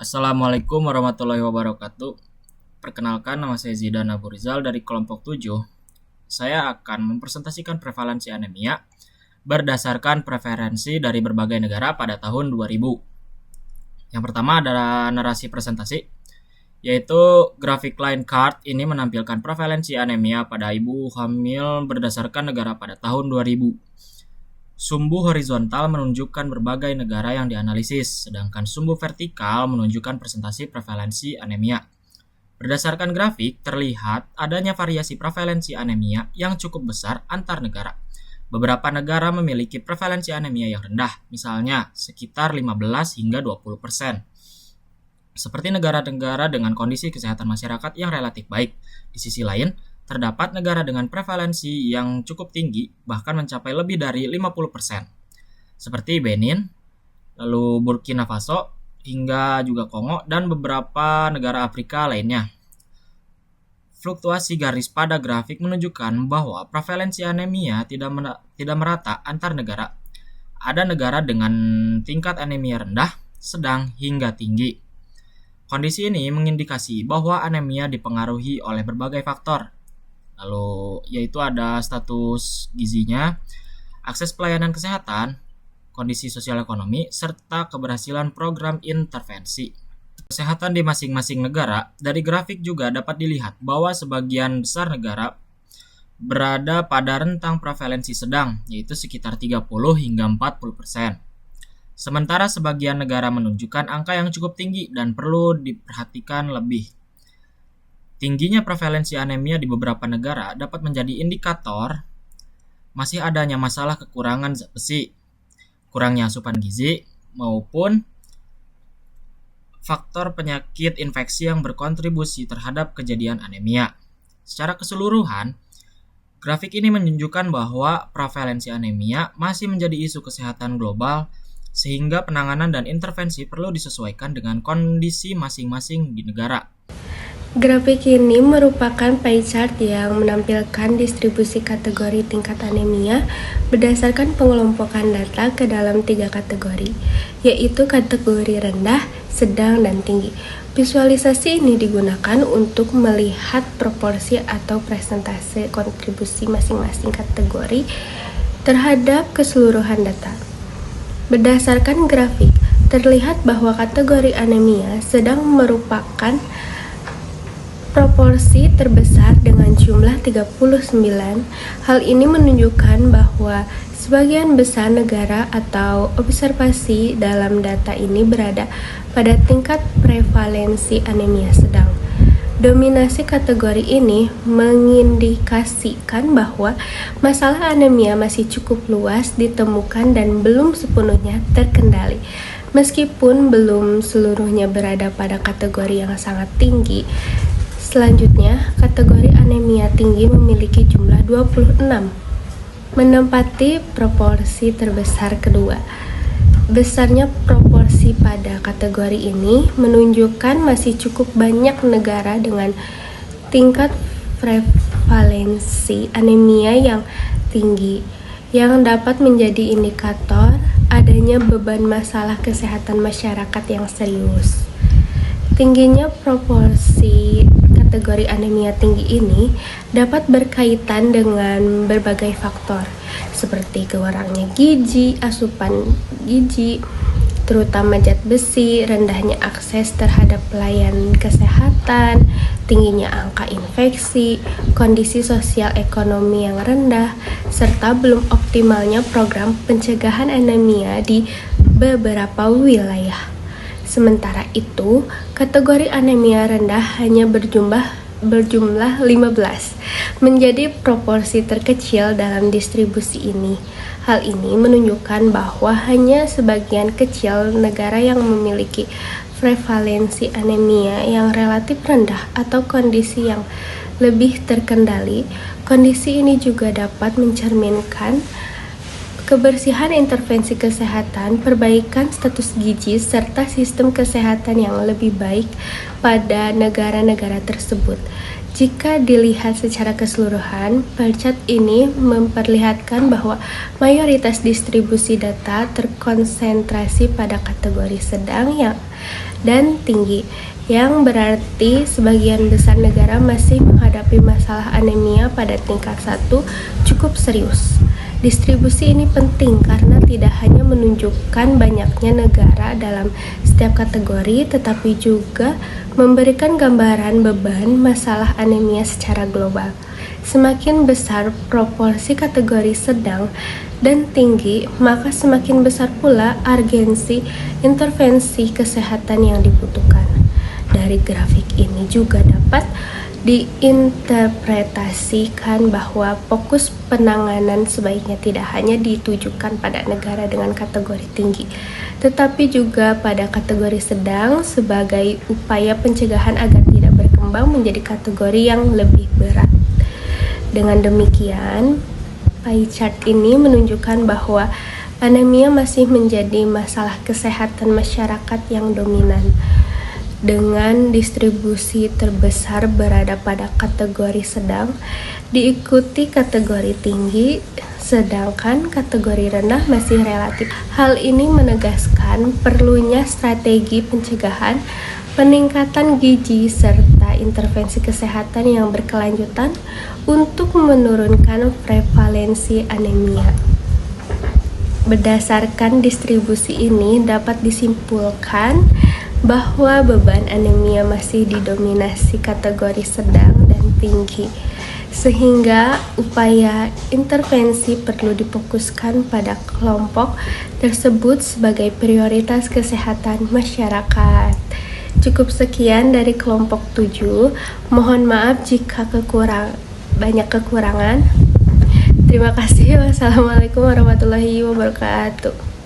Assalamualaikum warahmatullahi wabarakatuh. Perkenalkan, nama saya Zidan Abu Rizal dari kelompok 7. Saya akan mempresentasikan prevalensi anemia berdasarkan preferensi dari berbagai negara pada tahun 2000. Yang pertama adalah narasi presentasi, yaitu grafik line chart ini menampilkan prevalensi anemia pada ibu hamil berdasarkan negara pada tahun 2000. Sumbu horizontal menunjukkan berbagai negara yang dianalisis, sedangkan sumbu vertikal menunjukkan presentasi prevalensi anemia. Berdasarkan grafik, terlihat adanya variasi prevalensi anemia yang cukup besar antar negara. Beberapa negara memiliki prevalensi anemia yang rendah, misalnya sekitar 15 hingga 20%. Seperti negara-negara dengan kondisi kesehatan masyarakat yang relatif baik. Di sisi lain, terdapat negara dengan prevalensi yang cukup tinggi, bahkan mencapai lebih dari 50%. Seperti Benin, lalu Burkina Faso, hingga juga Kongo, dan beberapa negara Afrika lainnya. Fluktuasi garis pada grafik menunjukkan bahwa prevalensi anemia tidak merata antar negara. Ada negara dengan tingkat anemia rendah, sedang, hingga tinggi. Kondisi ini mengindikasi bahwa anemia dipengaruhi oleh berbagai faktor, lalu yaitu ada status gizinya, akses pelayanan kesehatan, kondisi sosial ekonomi, serta keberhasilan program intervensi kesehatan di masing-masing negara. Dari grafik juga dapat dilihat bahwa sebagian besar negara berada pada rentang prevalensi sedang, yaitu sekitar 30 hingga 40%. Sementara sebagian negara menunjukkan angka yang cukup tinggi dan perlu diperhatikan lebih. Tingginya prevalensi anemia di beberapa negara dapat menjadi indikator masih adanya masalah kekurangan zat besi, kurangnya asupan gizi, maupun faktor penyakit infeksi yang berkontribusi terhadap kejadian anemia. Secara keseluruhan, grafik ini menunjukkan bahwa prevalensi anemia masih menjadi isu kesehatan global, sehingga penanganan dan intervensi perlu disesuaikan dengan kondisi masing-masing di negara. Grafik ini merupakan pie chart yang menampilkan distribusi kategori tingkat anemia berdasarkan pengelompokan data ke dalam 3 kategori, yaitu kategori rendah, sedang, dan tinggi. Visualisasi ini digunakan untuk melihat proporsi atau presentase kontribusi masing-masing kategori terhadap keseluruhan data. Berdasarkan grafik, terlihat bahwa kategori anemia sedang merupakan proporsi terbesar dengan jumlah 39. Hal ini menunjukkan bahwa sebagian besar negara atau observasi dalam data ini berada pada tingkat prevalensi anemia sedang. Dominasi kategori ini mengindikasikan bahwa masalah anemia masih cukup luas ditemukan dan belum sepenuhnya terkendali. Meskipun belum seluruhnya berada pada kategori yang sangat tinggi. Selanjutnya, kategori anemia tinggi memiliki jumlah 26, menempati proporsi terbesar kedua. Besarnya proporsi pada kategori ini menunjukkan masih cukup banyak negara dengan tingkat prevalensi anemia yang tinggi, yang dapat menjadi indikator adanya beban masalah kesehatan masyarakat yang serius. Tingginya proporsi kategori anemia tinggi ini dapat berkaitan dengan berbagai faktor, seperti kurangnya gizi, asupan gizi, terutama zat besi, rendahnya akses terhadap pelayanan kesehatan, tingginya angka infeksi, kondisi sosial ekonomi yang rendah, serta belum optimalnya program pencegahan anemia di beberapa wilayah. Sementara itu, kategori anemia rendah hanya berjumlah 15, menjadi proporsi terkecil dalam distribusi ini. Hal ini menunjukkan bahwa hanya sebagian kecil negara yang memiliki prevalensi anemia yang relatif rendah atau kondisi yang lebih terkendali. Kondisi ini juga dapat mencerminkan kebersihan intervensi kesehatan, perbaikan status gizi, serta sistem kesehatan yang lebih baik pada negara-negara tersebut. Jika dilihat secara keseluruhan, bar chart ini memperlihatkan bahwa mayoritas distribusi data terkonsentrasi pada kategori sedang dan tinggi, yang berarti sebagian besar negara masih menghadapi masalah anemia pada tingkat 1 cukup serius. Distribusi ini penting karena tidak hanya menunjukkan banyaknya negara dalam setiap kategori, tetapi juga memberikan gambaran beban masalah anemia secara global. Semakin besar proporsi kategori sedang dan tinggi, maka semakin besar pula urgensi intervensi kesehatan yang dibutuhkan. Dari grafik ini juga dapat diinterpretasikan bahwa fokus penanganan sebaiknya tidak hanya ditujukan pada negara dengan kategori tinggi, tetapi juga pada kategori sedang sebagai upaya pencegahan agar tidak berkembang menjadi kategori yang lebih berat. Dengan demikian, pie chart ini menunjukkan bahwa anemia masih menjadi masalah kesehatan masyarakat yang dominan, dengan distribusi terbesar berada pada kategori sedang, diikuti kategori tinggi, sedangkan kategori rendah masih relatif. Hal ini menegaskan perlunya strategi pencegahan, peningkatan gizi, serta intervensi kesehatan yang berkelanjutan untuk menurunkan prevalensi anemia. Berdasarkan distribusi ini dapat disimpulkan bahwa beban anemia masih didominasi kategori sedang dan tinggi, sehingga upaya intervensi perlu difokuskan pada kelompok tersebut sebagai prioritas kesehatan masyarakat. Cukup sekian dari kelompok 7. Mohon maaf jika banyak kekurangan. Terima kasih. Wassalamualaikum warahmatullahi wabarakatuh.